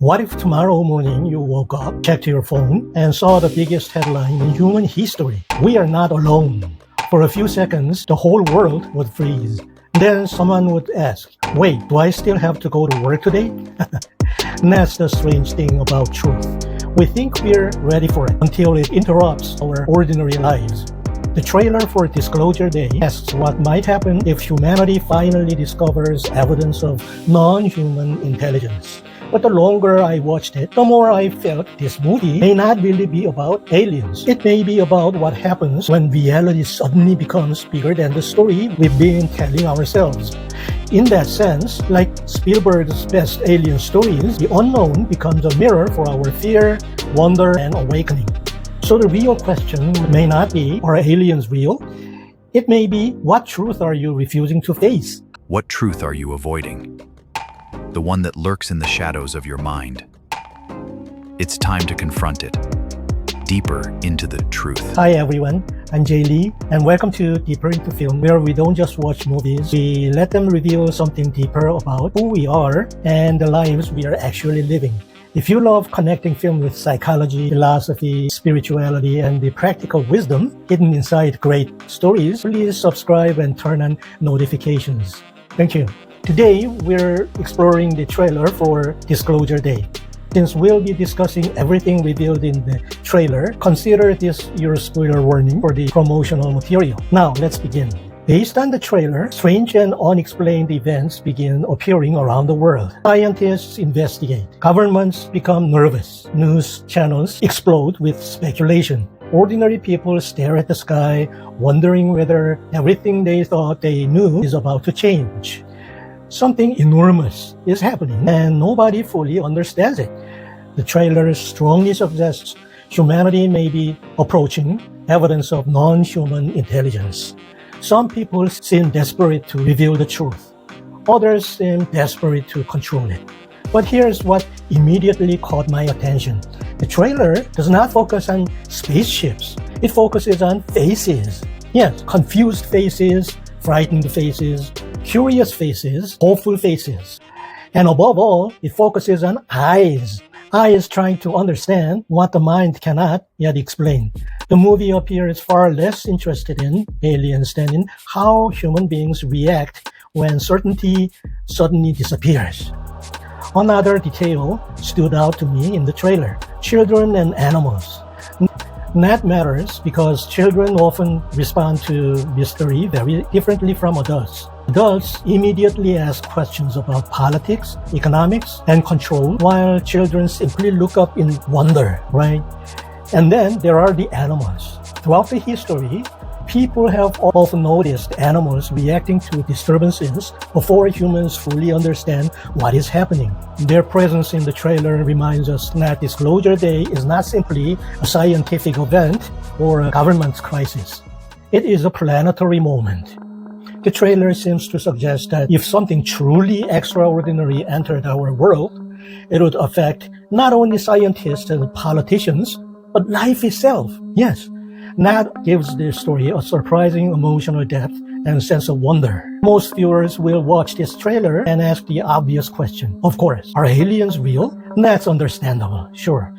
What if tomorrow morning you woke up, checked your phone, and saw the biggest headline in human history? We are not alone. For a few seconds, the whole world would freeze. Then someone would ask, wait, do I still have to go to work today? That's the strange thing about truth. We think we're ready for it until it interrupts our ordinary lives. The trailer for Disclosure Day asks what might happen if humanity finally discovers evidence of non-human intelligence. But the longer I watched it, the more I felt this movie may not really be about aliens. It may be about what happens when reality suddenly becomes bigger than the story we've been telling ourselves. In that sense, like Spielberg's best alien stories, the unknown becomes a mirror for our fear, wonder, and awakening. So the real question may not be, are aliens real? It may be, what truth are you refusing to face? What truth are you avoiding? The one that lurks in the shadows of your mind. It's time to confront it, deeper into the truth. Hi everyone, I'm Jay Lee, and welcome to Deeper into Film, where we don't just watch movies, we let them reveal something deeper about who we are and the lives we are actually living. If you love connecting film with psychology, philosophy, spirituality, and the practical wisdom hidden inside great stories, please subscribe and turn on notifications. Thank you. Today, we're exploring the trailer for Disclosure Day. Since we'll be discussing everything revealed in the trailer, consider this your spoiler warning for the promotional material. Now, let's begin. Based on the trailer, strange and unexplained events begin appearing around the world. Scientists investigate. Governments become nervous. News channels explode with speculation. Ordinary people stare at the sky, wondering whether everything they thought they knew is about to change. Something enormous is happening, and nobody fully understands it. The trailer strongly suggests humanity may be approaching evidence of non-human intelligence. Some people seem desperate to reveal the truth. Others seem desperate to control it. But here's what immediately caught my attention. The trailer does not focus on spaceships. It focuses on faces. Yes, confused faces, frightened faces, curious faces, hopeful faces. And above all, it focuses on eyes. Eyes trying to understand what the mind cannot yet explain. The movie appears far less interested in aliens than in how human beings react when certainty suddenly disappears. Another detail stood out to me in the trailer: children and animals. That matters because children often respond to mystery very differently from adults. Adults immediately ask questions about politics, economics, and control, while children simply look up in wonder, right? And then there are the animals. Throughout the history, people have often noticed animals reacting to disturbances before humans fully understand what is happening. Their presence in the trailer reminds us that Disclosure Day is not simply a scientific event or a government crisis. It is a planetary moment. The trailer seems to suggest that if something truly extraordinary entered our world, it would affect not only scientists and politicians, but life itself. Yes, that gives the story a surprising emotional depth and sense of wonder. Most viewers will watch this trailer and ask the obvious question. Of course, are aliens real? That's understandable, sure.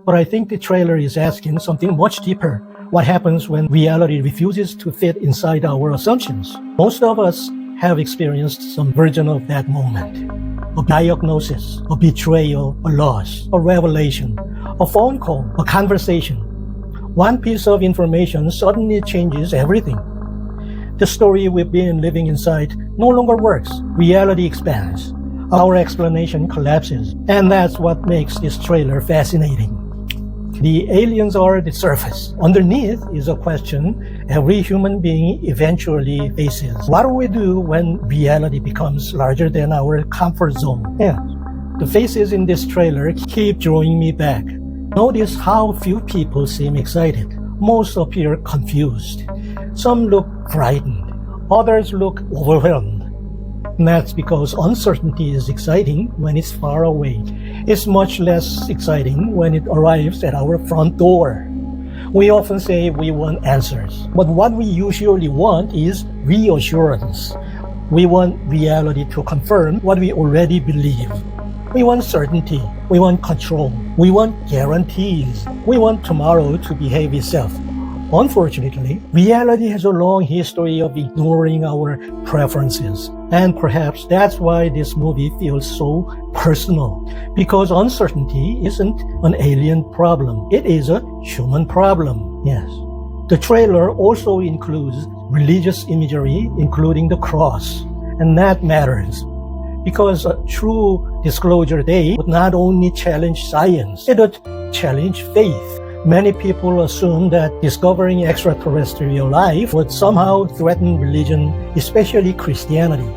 But I think the trailer is asking something much deeper. What happens when reality refuses to fit inside our assumptions? Most of us have experienced some version of that moment. A diagnosis, a betrayal, a loss, a revelation, a phone call, a conversation. One piece of information suddenly changes everything. The story we've been living inside no longer works. Reality expands. Our explanation collapses. And that's what makes this trailer fascinating. The aliens are the surface. Underneath is a question every human being eventually faces. What do we do when reality becomes larger than our comfort zone? Yeah. The faces in this trailer keep drawing me back. Notice how few people seem excited. Most appear confused. Some look frightened. Others look overwhelmed. And that's because uncertainty is exciting when it's far away. It's much less exciting when it arrives at our front door. We often say we want answers, but what we usually want is reassurance. We want reality to confirm what we already believe. We want certainty. We want control. We want guarantees. We want tomorrow to behave itself. Unfortunately, reality has a long history of ignoring our preferences. And perhaps that's why this movie feels so personal. Because uncertainty isn't an alien problem. It is a human problem. Yes. The trailer also includes religious imagery, including the cross. And that matters. Because a true disclosure day would not only challenge science, it would challenge faith. Many people assume that discovering extraterrestrial life would somehow threaten religion, especially Christianity.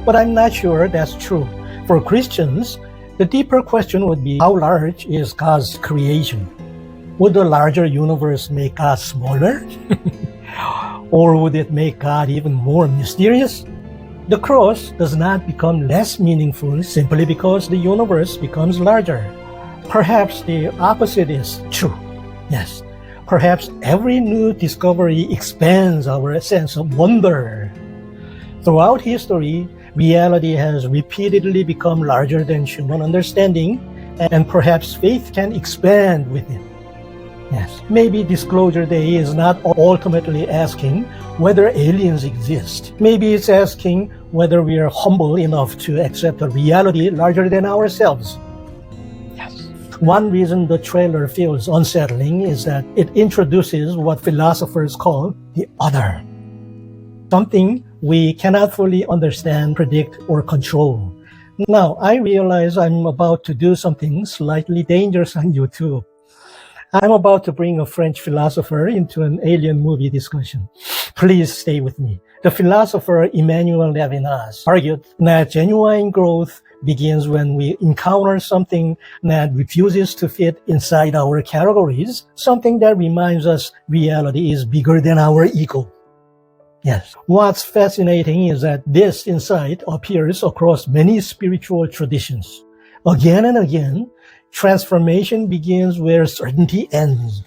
But I'm not sure that's true. For Christians, the deeper question would be, how large is God's creation? Would the larger universe make God smaller? Or would it make God even more mysterious? The cross does not become less meaningful simply because the universe becomes larger. Perhaps the opposite is true. Yes, perhaps every new discovery expands our sense of wonder. Throughout history, reality has repeatedly become larger than human understanding, and perhaps faith can expand with it. Yes, maybe Disclosure Day is not ultimately asking whether aliens exist. Maybe it's asking whether we are humble enough to accept a reality larger than ourselves. Yes. One reason the trailer feels unsettling is that it introduces what philosophers call the other. Something we cannot fully understand, predict, or control. Now, I realize I'm about to do something slightly dangerous on YouTube. I'm about to bring a French philosopher into an alien movie discussion. Please stay with me. The philosopher Emmanuel Levinas argued that genuine growth begins when we encounter something that refuses to fit inside our categories, something that reminds us reality is bigger than our ego. Yes. What's fascinating is that this insight appears across many spiritual traditions. Again and again, transformation begins where certainty ends.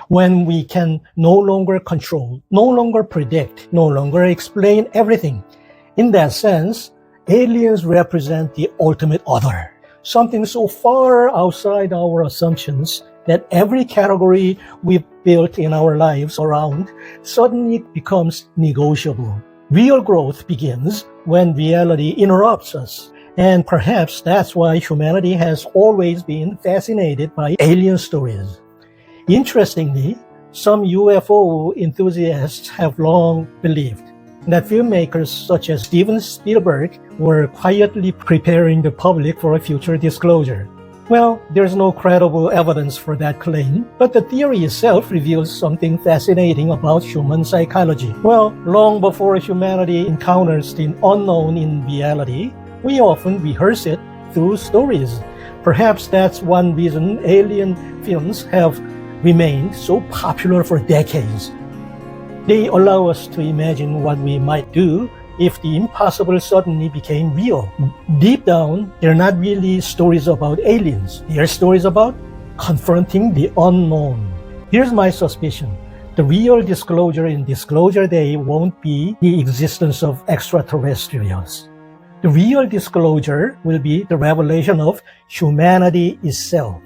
When we can no longer control, no longer predict, no longer explain everything. In that sense, aliens represent the ultimate other, something so far outside our assumptions that every category we've built in our lives around suddenly becomes negotiable. Real growth begins when reality interrupts us. And perhaps that's why humanity has always been fascinated by alien stories. Interestingly, some UFO enthusiasts have long believed that filmmakers such as Steven Spielberg were quietly preparing the public for a future disclosure. Well, there's no credible evidence for that claim, but the theory itself reveals something fascinating about human psychology. Well, long before humanity encounters the unknown in reality, we often rehearse it through stories. Perhaps that's one reason alien films have remained so popular for decades. They allow us to imagine what we might do if the impossible suddenly became real. Deep down, they're not really stories about aliens. They are stories about confronting the unknown. Here's my suspicion. The real disclosure in Disclosure Day won't be the existence of extraterrestrials. The real disclosure will be the revelation of humanity itself.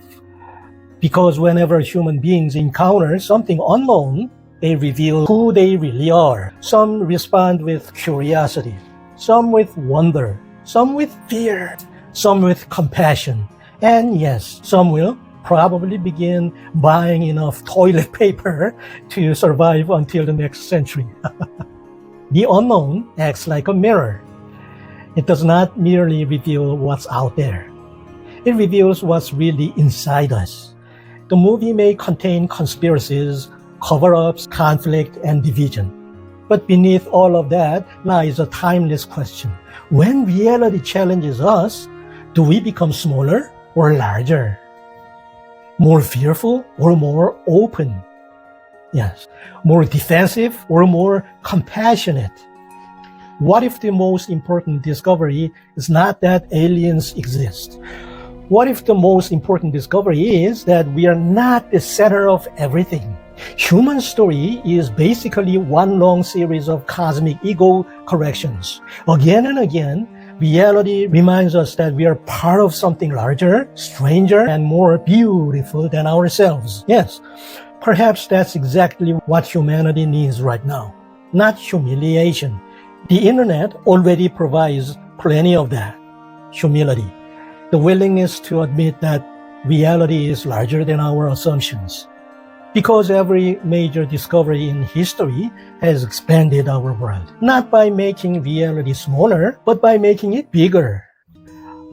Because whenever human beings encounter something unknown, they reveal who they really are. Some respond with curiosity, some with wonder, some with fear, some with compassion. And yes, some will probably begin buying enough toilet paper to survive until the next century. The unknown acts like a mirror. It does not merely reveal what's out there. It reveals what's really inside us. The movie may contain conspiracies, cover-ups, conflict, and division. But beneath all of that lies a timeless question. When reality challenges us, do we become smaller or larger? More fearful or more open? Yes. More defensive or more compassionate? What if the most important discovery is not that aliens exist? What if the most important discovery is that we are not the center of everything? Human story is basically one long series of cosmic ego corrections. Again and again, Reality reminds us that we are part of something larger, stranger, and more beautiful than ourselves. Yes, perhaps that's exactly what humanity needs right now. Not humiliation. The internet already provides plenty of that. Humility. The willingness to admit that reality is larger than our assumptions. Because every major discovery in history has expanded our world. Not by making reality smaller, but by making it bigger.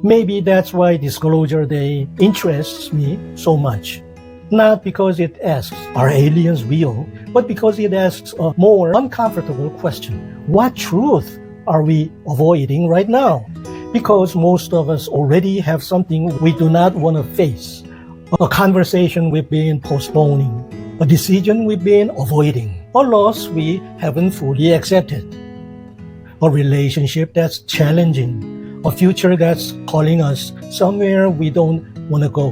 Maybe that's why Disclosure Day interests me so much. Not because it asks, are aliens real? But because it asks a more uncomfortable question. What truth are we avoiding right now? Because most of us already have something we do not want to face. A conversation we've been postponing. A decision we've been avoiding. A loss we haven't fully accepted. A relationship that's challenging. A future that's calling us somewhere we don't want to go.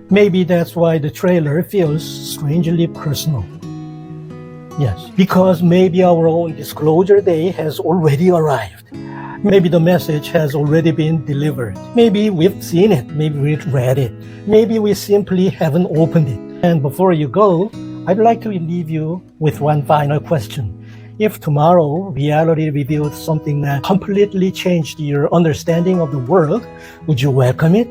Maybe that's why the trailer feels strangely personal. Yes, because maybe our own Disclosure Day has already arrived. Maybe the message has already been delivered. Maybe we've seen it. Maybe we've read it. Maybe we simply haven't opened it. And before you go, I'd like to leave you with one final question. If tomorrow reality revealed something that completely changed your understanding of the world, would you welcome it?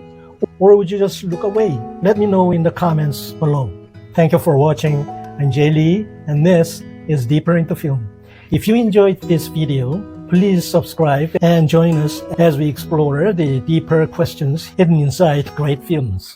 Or would you just look away? Let me know in the comments below. Thank you for watching. I'm Jay Lee, and this is Deeper into Film. If you enjoyed this video, please subscribe and join us as we explore the deeper questions hidden inside great films.